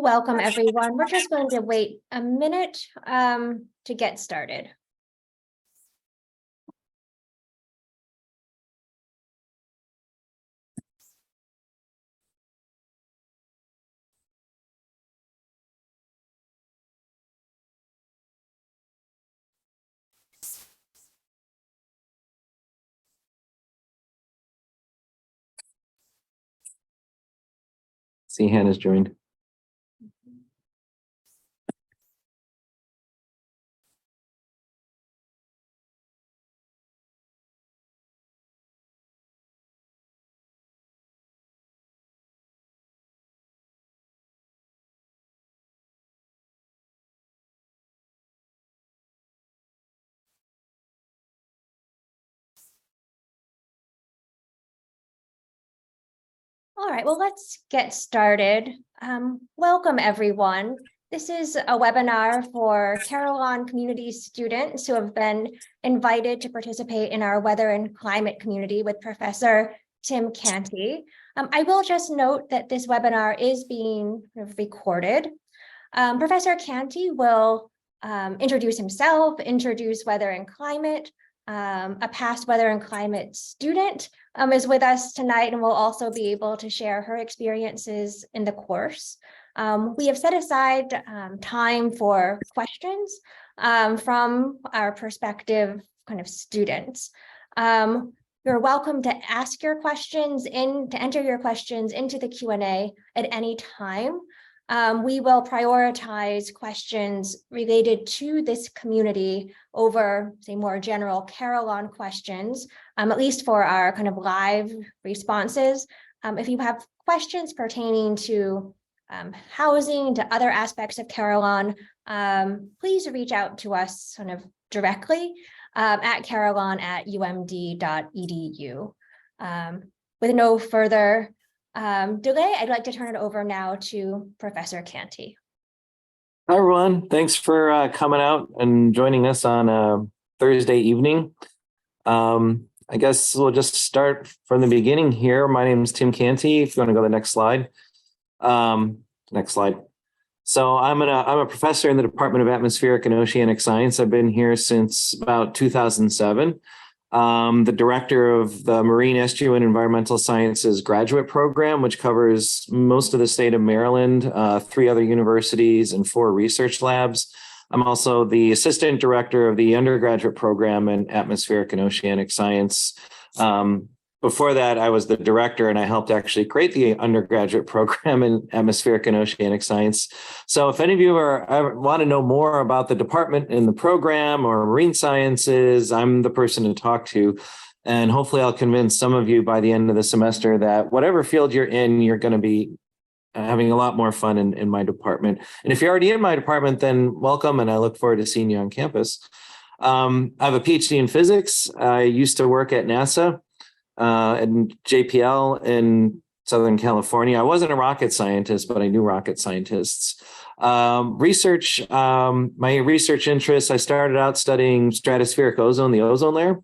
Welcome, everyone. We're just going to wait a minute to get started. See, Hannah's joined. All right, well, let's get started. Welcome, everyone. This is a webinar for Carillon community students who have been invited to participate in our weather and climate community with Professor Tim Canty. I will just note that this webinar is being recorded. Professor Canty will introduce himself, introduce weather and climate. A past weather and climate student is with us tonight and will also be able to share her experiences in the course. We have set aside time for questions from our prospective kind of students. You're welcome to ask your questions to enter your questions into the Q&A at any time. We will prioritize questions related to this community over, say, more general Carillon questions, at least for our kind of live responses. If you have questions pertaining to housing, to other aspects of Carillon, please reach out to us kind of directly at carillon@umd.edu. With no further delay, I'd like to turn it over now to Professor Canty. Hi, everyone. Thanks for coming out and joining us on a Thursday evening. I guess we'll just start from the beginning here. My name is Tim Canty. If you want to go to the next slide. Next slide. So I'm a professor in the Department of Atmospheric and Oceanic Science. I've been here since about 2007. The director of the Marine Estuarine Environmental Sciences graduate program, which covers most of the state of Maryland, 3 other universities and 4 research labs. I'm also the assistant director of the undergraduate program in atmospheric and oceanic science. Before that, I was the director and I helped actually create the undergraduate program in atmospheric and oceanic science. So if any of you want to know more about the department and the program or marine sciences, I'm the person to talk to. And hopefully I'll convince some of you by the end of the semester that whatever field you're in, you're going to be having a lot more fun in my department. And if you're already in my department, then welcome. And I look forward to seeing you on campus. I have a PhD in physics. I used to work at NASA. And JPL in Southern California. I wasn't a rocket scientist, but I knew rocket scientists. My research interests, I started out studying stratospheric ozone, the ozone layer,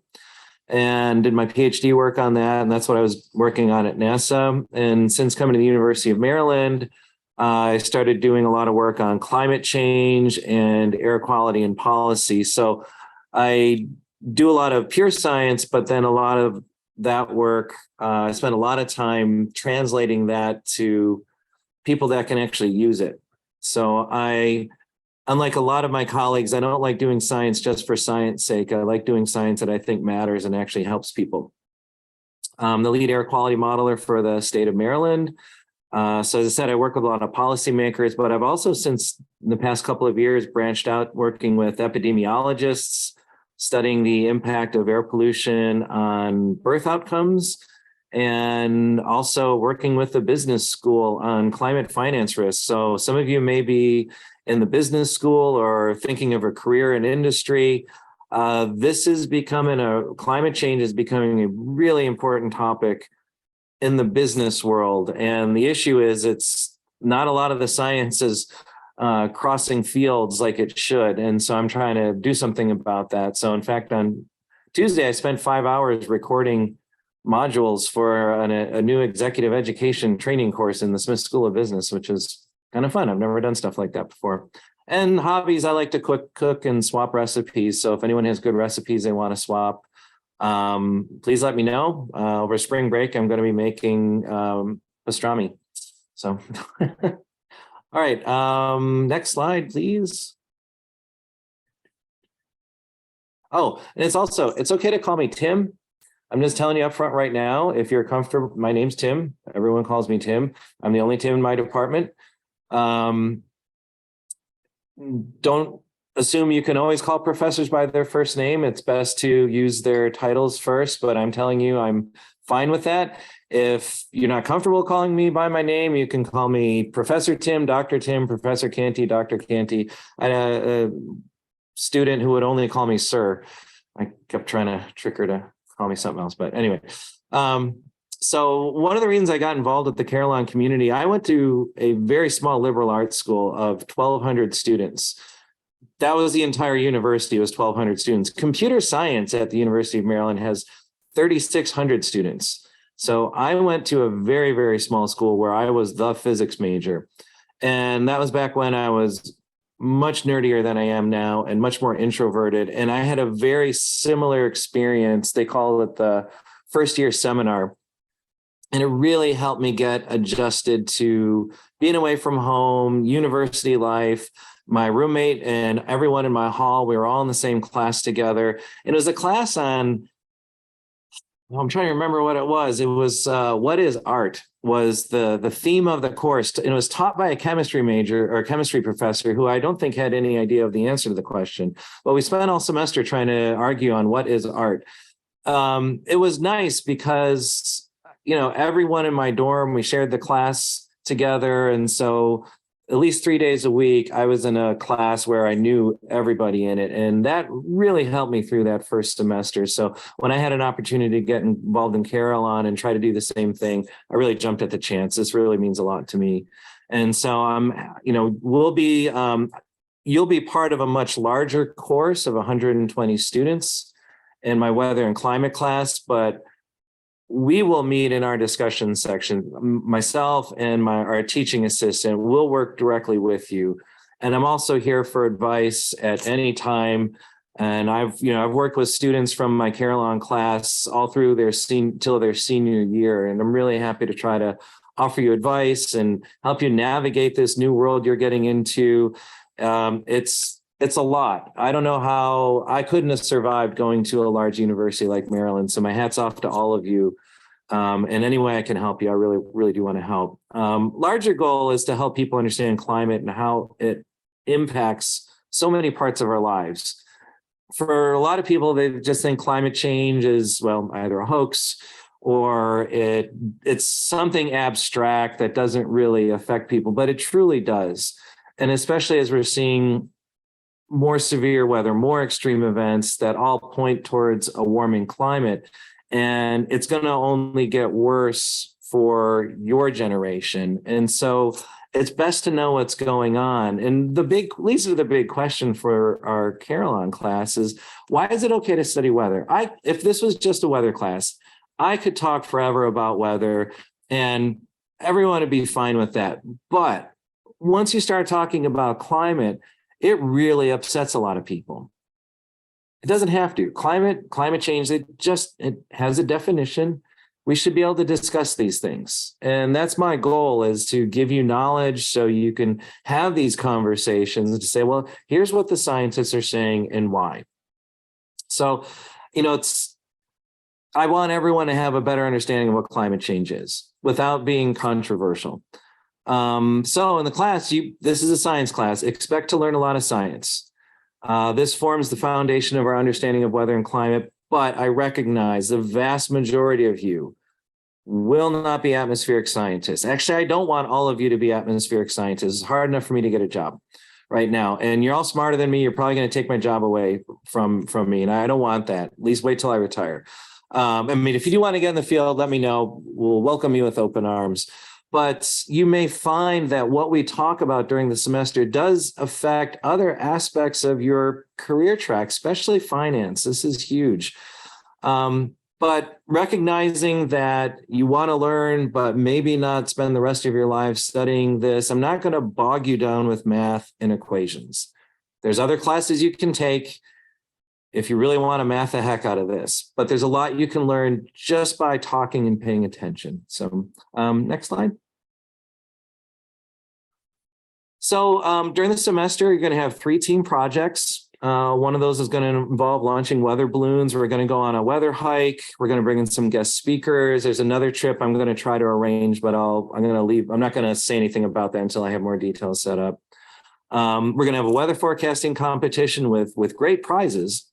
and did my PhD work on that. And that's what I was working on at NASA. And since coming to the University of Maryland, I started doing a lot of work on climate change and air quality and policy. So I do a lot of pure science, but then a lot of that work, I spent a lot of time translating that to people that can actually use it. So unlike a lot of my colleagues, I don't like doing science just for science sake. I like doing science that I think matters and actually helps people. The lead air quality modeler for the state of Maryland. So as I said, I work with a lot of policymakers, but I've also since the past couple of years branched out working with epidemiologists, studying the impact of air pollution on birth outcomes, and also working with the business school on climate finance risks. So some of you may be in the business school or thinking of a career in industry. Climate change is becoming a really important topic in the business world. And the issue is it's not a lot of the science is crossing fields like it should. And so I'm trying to do something about that. So in fact, on Tuesday, I spent 5 hours recording modules for a new executive education training course in the Smith School of Business, which is kind of fun. I've never done stuff like that before. And hobbies, I like to cook and swap recipes. So if anyone has good recipes they want to swap, please let me know. Over spring break, I'm going to be making pastrami. So, all right. Next slide, please. Oh, and it's okay to call me Tim. I'm just telling you up front right now, if you're comfortable, my name's Tim. Everyone calls me Tim. I'm the only Tim in my department. Don't assume you can always call professors by their first name. It's best to use their titles first, but I'm telling you, I'm fine with that. If you're not comfortable calling me by my name, you can call me Professor Tim, Dr. Tim, Professor Canty, Dr. Canty. I had a student who would only call me sir. I kept trying to trick her to call me something else, but anyway. So one of the reasons I got involved with the Carillon community, I went to a very small liberal arts school of 1,200 students. That was the entire university, was 1,200 students. Computer science at the University of Maryland has 3,600 students. So I went to a very, very small school where I was the physics major. And that was back when I was much nerdier than I am now and much more introverted. And I had a very similar experience. They call it the first year seminar. And it really helped me get adjusted to being away from home, university life. My roommate and everyone in my hall, we were all in the same class together. And it was a class on, well, I'm trying to remember what it was. It was what is art was the theme of the course. And it was taught by a chemistry major or a chemistry professor who I don't think had any idea of the answer to the question. But we spent all semester trying to argue on what is art. It was nice because everyone in my dorm, we shared the class together. And so at least 3 days a week, I was in a class where I knew everybody in it. And that really helped me through that first semester. So when I had an opportunity to get involved in Carillon and try to do the same thing, I really jumped at the chance. This really means a lot to me. And so you'll be part of a much larger course of 120 students in my weather and climate class, but we will meet in our discussion section. Myself and our teaching assistant will work directly with you. And I'm also here for advice at any time. And I've worked with students from my Carillon class all through till their senior year. And I'm really happy to try to offer you advice and help you navigate this new world you're getting into. It's a lot. I don't know how I couldn't have survived going to a large university like Maryland. So my hat's off to all of you. And any way I can help you, I really, really do want to help. Larger goal is to help people understand climate and how it impacts so many parts of our lives. For a lot of people, they just think climate change is, well, either a hoax or it's something abstract that doesn't really affect people, but it truly does. And especially as we're seeing more severe weather, more extreme events that all point towards a warming climate. And it's going to only get worse for your generation. And so it's best to know what's going on. And these are the big question for our Carillon class is, why is it okay to study weather? If this was just a weather class, I could talk forever about weather and everyone would be fine with that. But once you start talking about climate, it really upsets a lot of people. It doesn't have to. Climate change, it has a definition. We should be able to discuss these things. And that's my goal, is to give you knowledge so you can have these conversations and to say, well, here's what the scientists are saying and why. So, I want everyone to have a better understanding of what climate change is without being controversial. So in the class, this is a science class. Expect to learn a lot of science. This forms the foundation of our understanding of weather and climate, but I recognize the vast majority of you will not be atmospheric scientists. Actually, I don't want all of you to be atmospheric scientists. It's hard enough for me to get a job right now. And you're all smarter than me. You're probably going to take my job away from me. And I don't want that. At least wait till I retire. If you do want to get in the field, let me know. We'll welcome you with open arms. But you may find that what we talk about during the semester does affect other aspects of your career track, especially finance. This is huge. But recognizing that you want to learn, but maybe not spend the rest of your life studying this, I'm not going to bog you down with math and equations. There's other classes you can take if you really want to math the heck out of this, but there's a lot you can learn just by talking and paying attention. So next slide. So during the semester, you're going to have 3 team projects. One of those is going to involve launching weather balloons. We're going to go on a weather hike. We're going to bring in some guest speakers. There's another trip I'm going to try to arrange, but I'm going to leave. I'm not going to say anything about that until I have more details set up. We're going to have a weather forecasting competition with great prizes.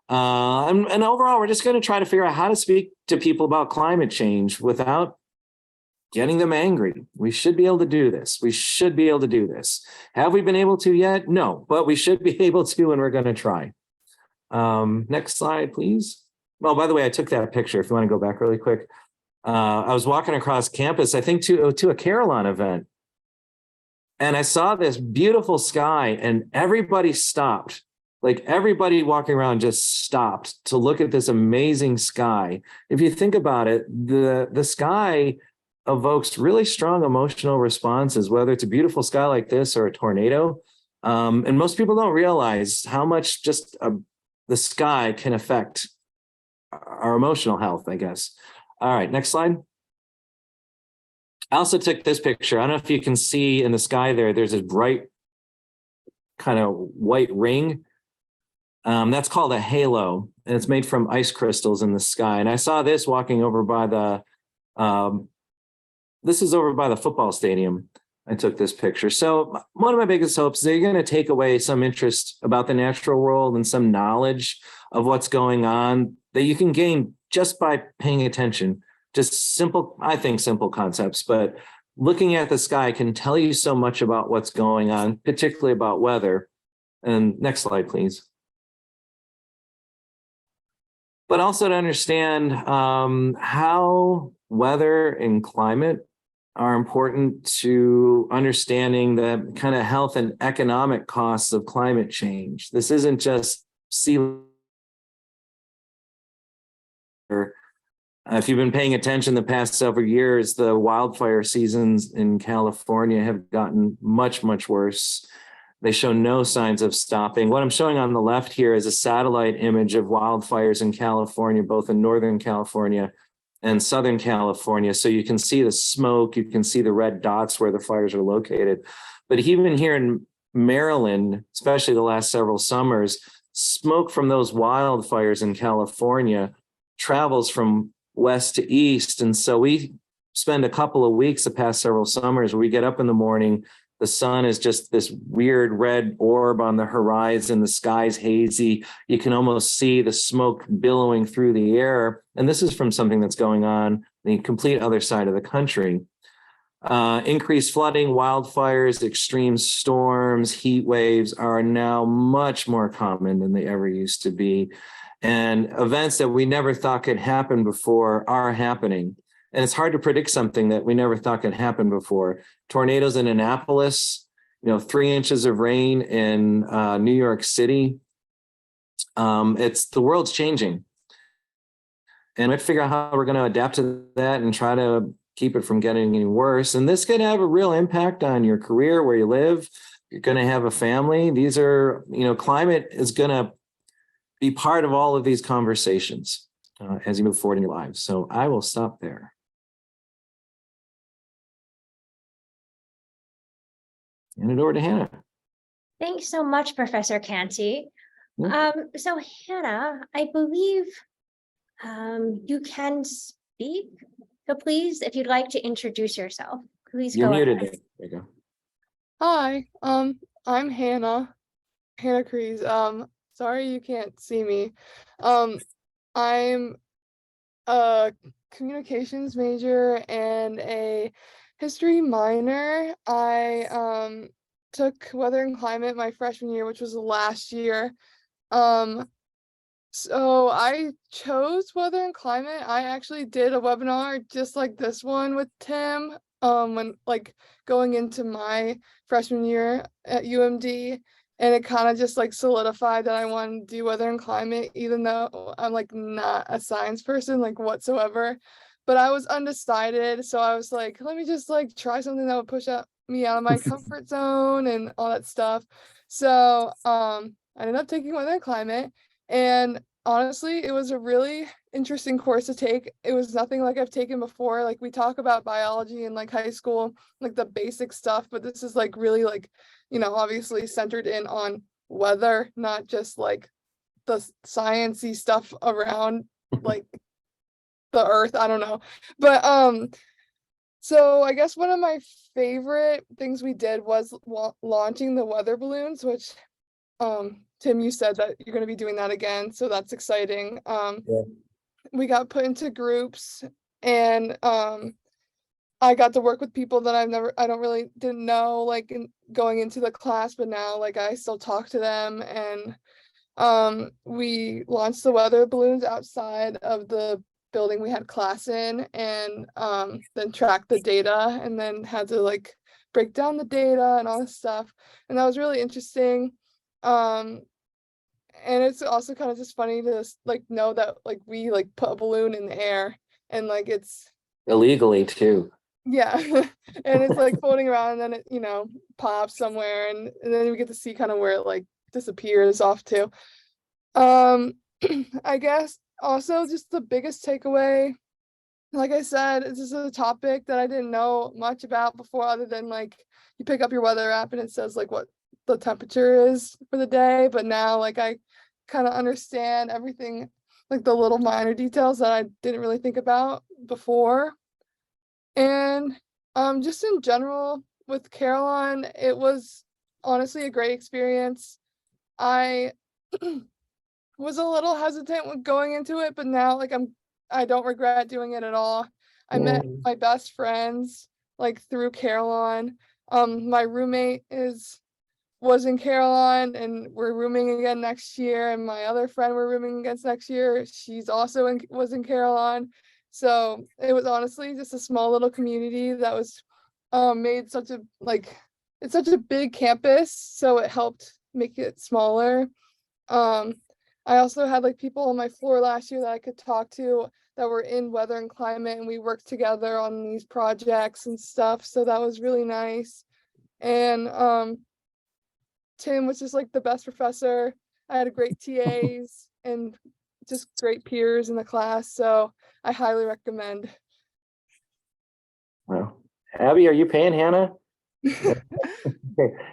And overall, we're just going to try to figure out how to speak to people about climate change without getting them angry. We should be able to do this. We should be able to do this. Have we been able to yet? No, but we should be able to, and we're going to try. Next slide, please. Well, by the way, I took that picture. If you want to go back really quick. I was walking across campus, I think to a Carillon event. And I saw this beautiful sky and everybody stopped. Like everybody walking around just stopped to look at this amazing sky. If you think about it, the sky evokes really strong emotional responses, whether it's a beautiful sky like this or a tornado. And most people don't realize how much just the sky can affect our emotional health, I guess. All right, next slide. I also took this picture. I don't know if you can see in the sky there's a bright kind of white ring. That's called a halo, and it's made from ice crystals in the sky. And I saw this walking over by this is over by the football stadium. I took this picture. So one of my biggest hopes is they're going to take away some interest about the natural world and some knowledge of what's going on that you can gain just by paying attention. Just simple, I think simple concepts, but looking at the sky can tell you so much about what's going on, particularly about weather. And next slide, please. But also to understand how weather and climate are important to understanding the kind of health and economic costs of climate change. This isn't just sea level. If you've been paying attention the past several years, the wildfire seasons in California have gotten much, much worse. They show no signs of stopping. What I'm showing on the left here is a satellite image of wildfires in California, both in Northern California and Southern California. So you can see the smoke, you can see the red dots where the fires are located. But even here in Maryland, especially the last several summers, smoke from those wildfires in California travels from west to east. And so we spend a couple of weeks the past several summers where we get up in the morning, the sun is just this weird red orb on the horizon. The sky's hazy. You can almost see the smoke billowing through the air. And this is from something that's going on the complete other side of the country. Increased flooding, wildfires, extreme storms, heat waves are now much more common than they ever used to be. And events that we never thought could happen before are happening. And it's hard to predict something that we never thought could happen before. Tornadoes in Annapolis, 3 inches of rain in New York City. The world's changing. And we have to figure out how we're going to adapt to that and try to keep it from getting any worse. And this could have a real impact on your career, where you live. You're going to have a family. These are, climate is going to be part of all of these conversations as you move forward in your lives. So I will stop there. Hand it over to Hannah. Thanks so much, Professor Canty. Yeah. So Hannah, I believe you can speak. So please, if you'd like to introduce yourself, please You're go muted. ahead. There you go. Hi, I'm Hannah Crees. Sorry you can't see me. I'm a communications major and a history minor. I took weather and climate my freshman year, which was last year. So I chose weather and climate. I actually did a webinar just like this one with Tim when going into my freshman year at UMD. And it kind of just like solidified that I wanted to do weather and climate, even though I'm like not a science person like whatsoever. But I was undecided, so I was like, let me just like try something that would push me out of my comfort zone and all that stuff. So I ended up taking weather and climate, and honestly, it was a really interesting course to take. It was nothing like I've taken before. Like we talk about biology in like high school, like the basic stuff, but this is like really like, obviously centered in on weather, not just like the sciencey stuff around like the earth. I don't know. But so I guess one of my favorite things we did was launching the weather balloons, which Tim, you said that you're going to be doing that again, so that's exciting. Yeah. We got put into groups, and I got to work with people that I don't really didn't know like going into the class, but now like I still talk to them, and we launched the weather balloons outside of the building we had class in, and then tracked the data, and then had to like break down the data and all this stuff, and that was really interesting. And it's also kind of just funny to like know that like we like put a balloon in the air, and like it's Illegally too. yeah, and it's like floating around, and then it pops somewhere, and then we get to see kind of where it like disappears off to. I guess also just the biggest takeaway, like I said, this is a topic that I didn't know much about before, other than like you pick up your weather app and it says like what the temperature is for the day. But now like I kind of understand everything, like the little minor details that I didn't really think about before. And just in general with Carillon, it was honestly a great experience. I was a little hesitant with going into it, but now like I don't regret doing it at all. I met my best friends like through Carillon. My roommate was in Carillon, and we're rooming again next year. And my other friend we're rooming against next year, she's also was in Carillon. So it was honestly just a small little community that was made such a like it's such a big campus, so it helped make it smaller. I also had like people on my floor last year that I could talk to that were in weather and climate, and we worked together on these projects and stuff. So that was really nice. And Tim was just like the best professor. I had great TAs and just great peers in the class. So I highly recommend. Well, Abby, are you paying Hannah? Okay.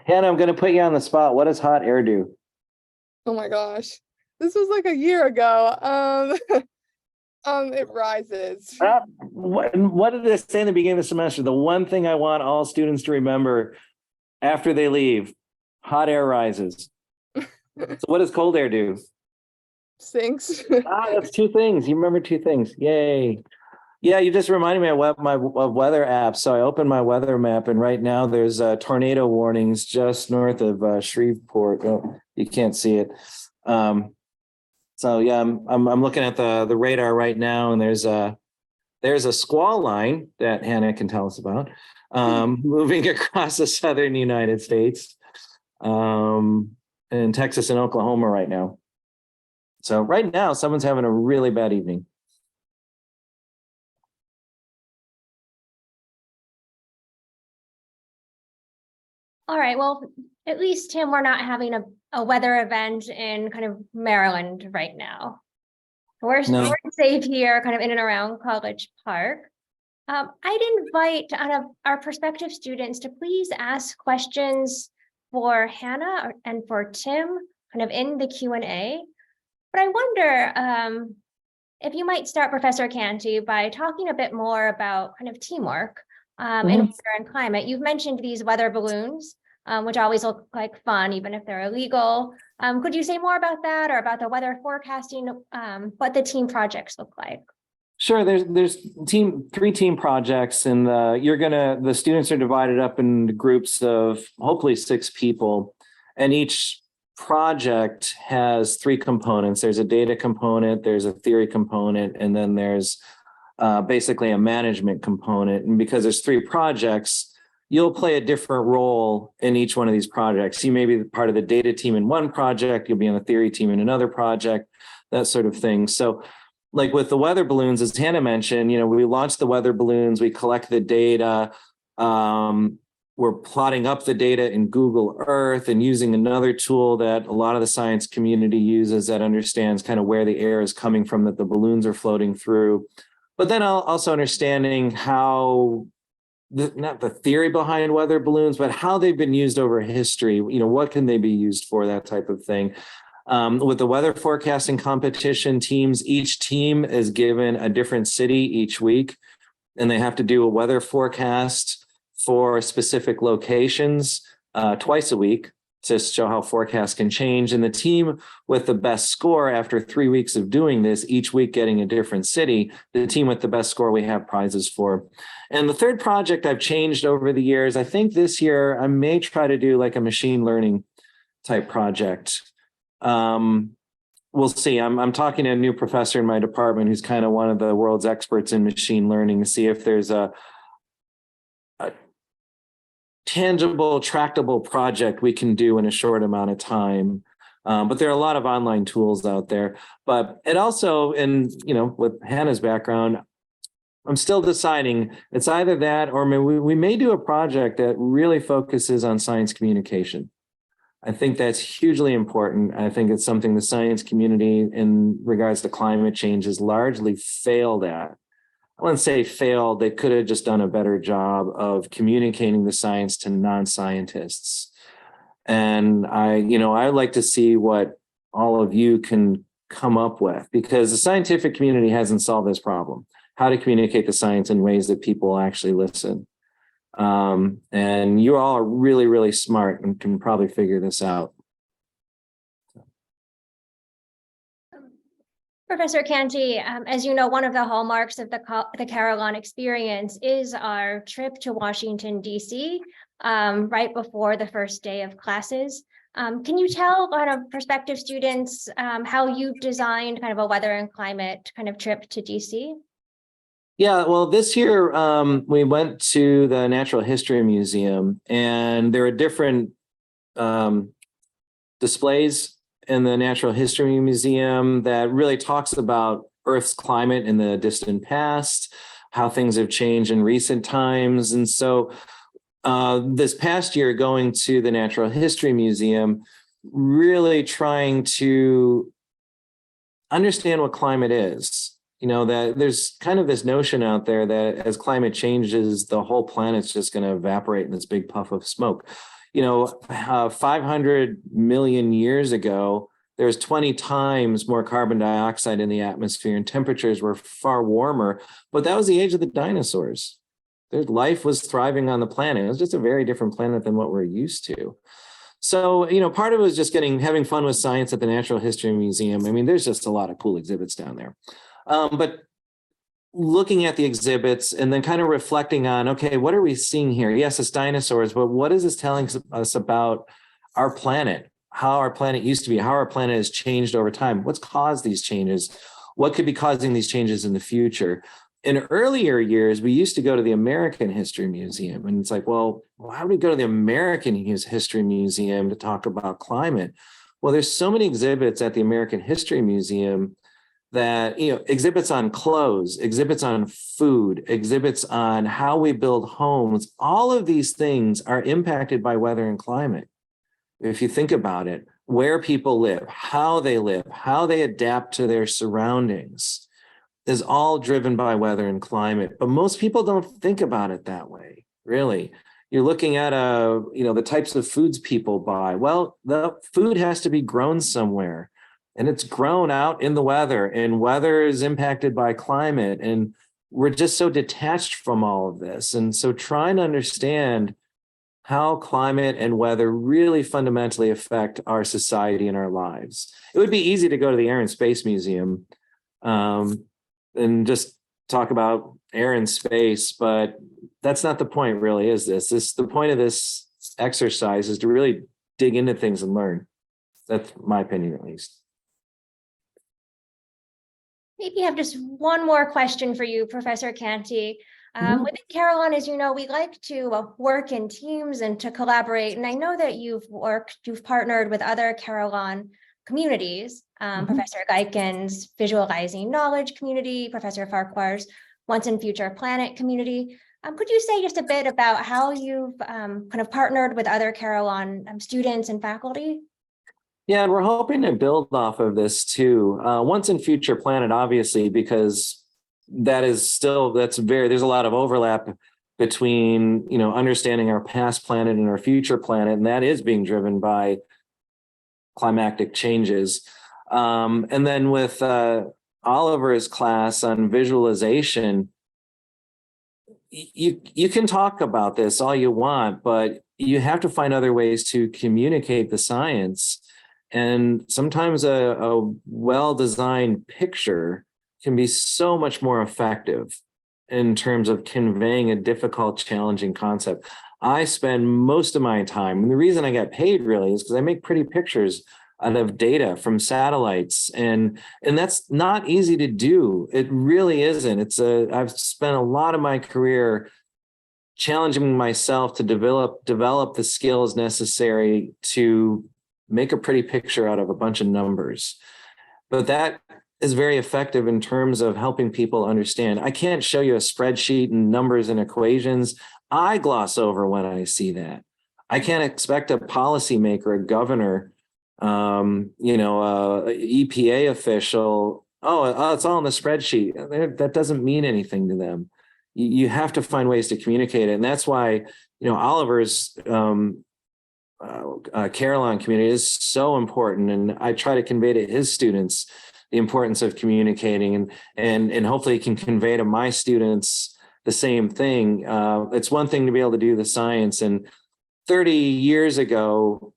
Hannah, I'm going to put you on the spot. What does hot air do? Oh my gosh. This was like a year ago. It rises. What did it say in the beginning of the semester? The one thing I want all students to remember after they leave, hot air rises. So what does cold air do? Sinks. That's two things. You remember two things. Yay. Yeah, you just reminded me of my weather app. So I opened my weather map, and right now there's tornado warnings just north of Shreveport. Oh, you can't see it. So yeah, I'm looking at the radar right now, and there's a squall line that Hannah can tell us about, moving across the southern United States, in Texas and Oklahoma right now. So right now, someone's having a really bad evening. All right, well, at least Tim, we're not having a weather event in kind of Maryland right now. We're safe here, kind of in and around College Park. I'd invite our prospective students to please ask questions for Hannah and for Tim, kind of in the Q&A. But I wonder if you might start, Professor Cantu, by talking a bit more about kind of teamwork in weather and climate. You've mentioned these weather balloons, which always look like fun, even if they're illegal. Could you say more about that, or about the weather forecasting, what the team projects look like? Sure. There's three team projects, and the students are divided up into groups of hopefully 6 people, and each project has 3 components. There's a data component, there's a theory component, and then there's basically a management component. And because there's 3 projects, you'll play a different role in each one of these projects. You may be part of the data team in one project, you'll be on the theory team in another project, that sort of thing. So like with the weather balloons, as Hannah mentioned, we launch the weather balloons, we collect the data. We're plotting up the data in Google Earth and using another tool that a lot of the science community uses that understands kind of where the air is coming from that the balloons are floating through. But then also understanding how, not the theory behind weather balloons, but how they've been used over history. What can they be used for, that type of thing. With the weather forecasting competition teams, each team is given a different city each week, and they have to do a weather forecast for specific locations twice a week to show how forecasts can change. And the team with the best score after 3 weeks of doing this, each week getting a different city, the team with the best score we have prizes for. And the third project I've changed over the years, I think this year I may try to do like a machine learning type project. We'll see. I'm talking to a new professor in my department who's kind of one of the world's experts in machine learning to see if there's a tangible, tractable project we can do in a short amount of time. But there are a lot of online tools out there. But it also, with Hannah's background, I'm still deciding. It's either that or we may do a project that really focuses on science communication. I think that's hugely important. I think it's something the science community in regards to climate change has largely failed at. I wouldn't say failed. They could have just done a better job of communicating the science to non-scientists. And I'd like to see what all of you can come up with, because the scientific community hasn't solved this problem, how to communicate the science in ways that people actually listen. And you all are really, really smart and can probably figure this out. Professor Canty, as you know, one of the hallmarks of the Carillon experience is our trip to Washington, D.C., right before the first day of classes. Can you tell kind of prospective students how you've designed kind of a weather and climate kind of trip to D.C.? Yeah, well, this year we went to the Natural History Museum, and there are different displays in the Natural History Museum that really talks about Earth's climate in the distant past, how things have changed in recent times. And so this past year, going to the Natural History Museum, really trying to understand what climate is. That there's kind of this notion out there that as climate changes, the whole planet's just going to evaporate in this big puff of smoke. 500 million years ago, there was 20 times more carbon dioxide in the atmosphere and temperatures were far warmer, but that was the age of the dinosaurs. Life was thriving on the planet. It was just a very different planet than what we're used to. So, part of it was just having fun with science at the Natural History Museum. I mean, there's just a lot of cool exhibits down there. But looking at the exhibits and then kind of reflecting on, okay, what are we seeing here? Yes, it's dinosaurs, but what is this telling us about our planet, how our planet used to be, how our planet has changed over time? What's caused these changes? What could be causing these changes in the future? In earlier years, we used to go to the American History Museum, and it's like, well, why would we go to the American History Museum to talk about climate? Well, there's so many exhibits at the American History Museum that, exhibits on clothes, exhibits on food, exhibits on how we build homes. All of these things are impacted by weather and climate. If you think about it, where people live, how they adapt to their surroundings is all driven by weather and climate. But most people don't think about it that way, really. You're looking at the types of foods people buy. Well, the food has to be grown somewhere. And it's grown out in the weather, and weather is impacted by climate. And we're just so detached from all of this. And so trying to understand how climate and weather really fundamentally affect our society and our lives. It would be easy to go to the Air and Space Museum and just talk about air and space, but that's not the point really, is this? The point of this exercise is to really dig into things and learn. That's my opinion, at least. Maybe I have just one more question for you, Professor Canty. Mhm. Within Carillon, as you know, we like to work in teams and to collaborate. And I know that you've partnered with other Carillon communities, Mhm. Professor Geiken's Visualizing Knowledge community, Professor Farquhar's Once and Future Planet community. Could you say just a bit about how you've kind of partnered with other Carillon students and faculty? Yeah, and we're hoping to build off of this too. Once in Future Planet, obviously, because there's a lot of overlap between, understanding our past planet and our future planet, and that is being driven by climatic changes. And then with Oliver's class on visualization, you can talk about this all you want, but you have to find other ways to communicate the science. And sometimes a well-designed picture can be so much more effective in terms of conveying a difficult, challenging concept. I spend most of my time, and the reason I get paid really is because I make pretty pictures out of data from satellites, and that's not easy to do. It really isn't. I've spent a lot of my career challenging myself to develop the skills necessary to make a pretty picture out of a bunch of numbers. But that is very effective in terms of helping people understand. I can't show you a spreadsheet and numbers and equations. I gloss over when I see that. I can't expect a policymaker, a governor, EPA official. Oh, it's all in the spreadsheet. That doesn't mean anything to them. You have to find ways to communicate it. And that's why, Oliver's Carillon community is so important. And I try to convey to his students the importance of communicating, and hopefully can convey to my students the same thing. It's one thing to be able to do the science. And 30 years ago,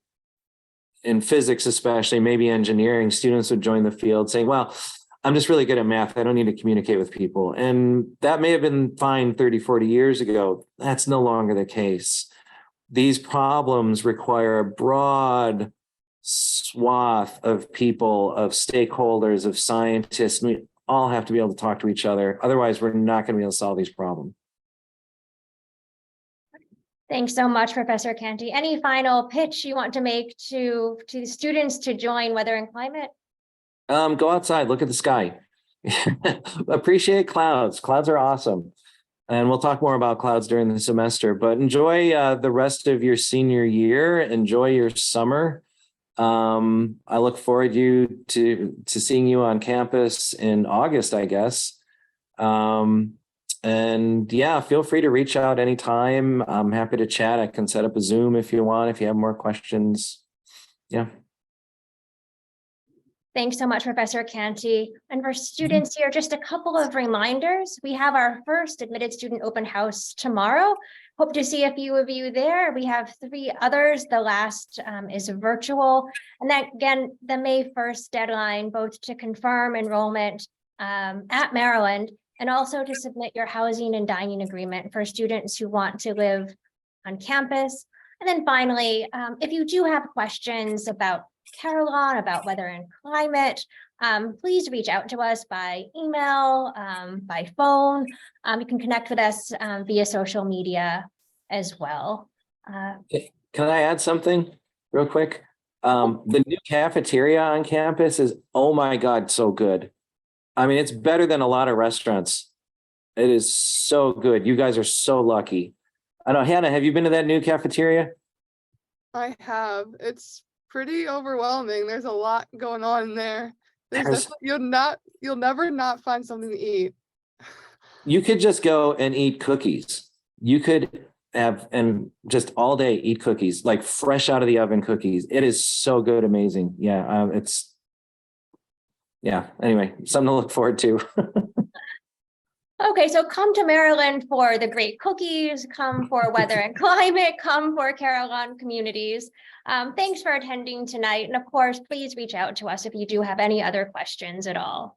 in physics especially, maybe engineering, students would join the field saying, well, I'm just really good at math. I don't need to communicate with people. And that may have been fine 30, 40 years ago. That's no longer the case. These problems require a broad swath of people, of stakeholders, of scientists. We all have to be able to talk to each other. Otherwise, we're not going to be able to solve these problems. Thanks so much, Professor Canty. Any final pitch you want to make to the students to join Weather and Climate? Go outside, look at the sky. Appreciate clouds. Clouds are awesome. And we'll talk more about clouds during the semester, but enjoy the rest of your senior year. Enjoy your summer. I look forward to seeing you on campus in August, I guess. And yeah, feel free to reach out anytime. I'm happy to chat. I can set up a Zoom if you want, if you have more questions. Yeah. Thanks so much, Professor Canty. And for students here, just a couple of reminders. We have our first admitted student open house tomorrow. Hope to see a few of you there. We have 3 others. The last is virtual. And then again, the May 1st deadline, both to confirm enrollment at Maryland and also to submit your housing and dining agreement for students who want to live on campus. And then finally, if you do have questions about Carillon, about weather and climate, please reach out to us by email, by phone. You can connect with us via social media as well. Can I add something real quick? The new cafeteria on campus is, oh my God, so good. I mean, it's better than a lot of restaurants. It is so good. You guys are so lucky. I know, Hannah, have you been to that new cafeteria? I have. It's pretty overwhelming. There's a lot going on in there. You'll never not find something to eat. You could just go and eat cookies. You could have and just all day eat cookies, like fresh out of the oven cookies. It is so good, amazing. Yeah, anyway, something to look forward to. Okay, so come to Maryland for the great cookies, come for weather and climate, come for Carillon communities. Thanks for attending tonight. And of course, please reach out to us if you do have any other questions at all.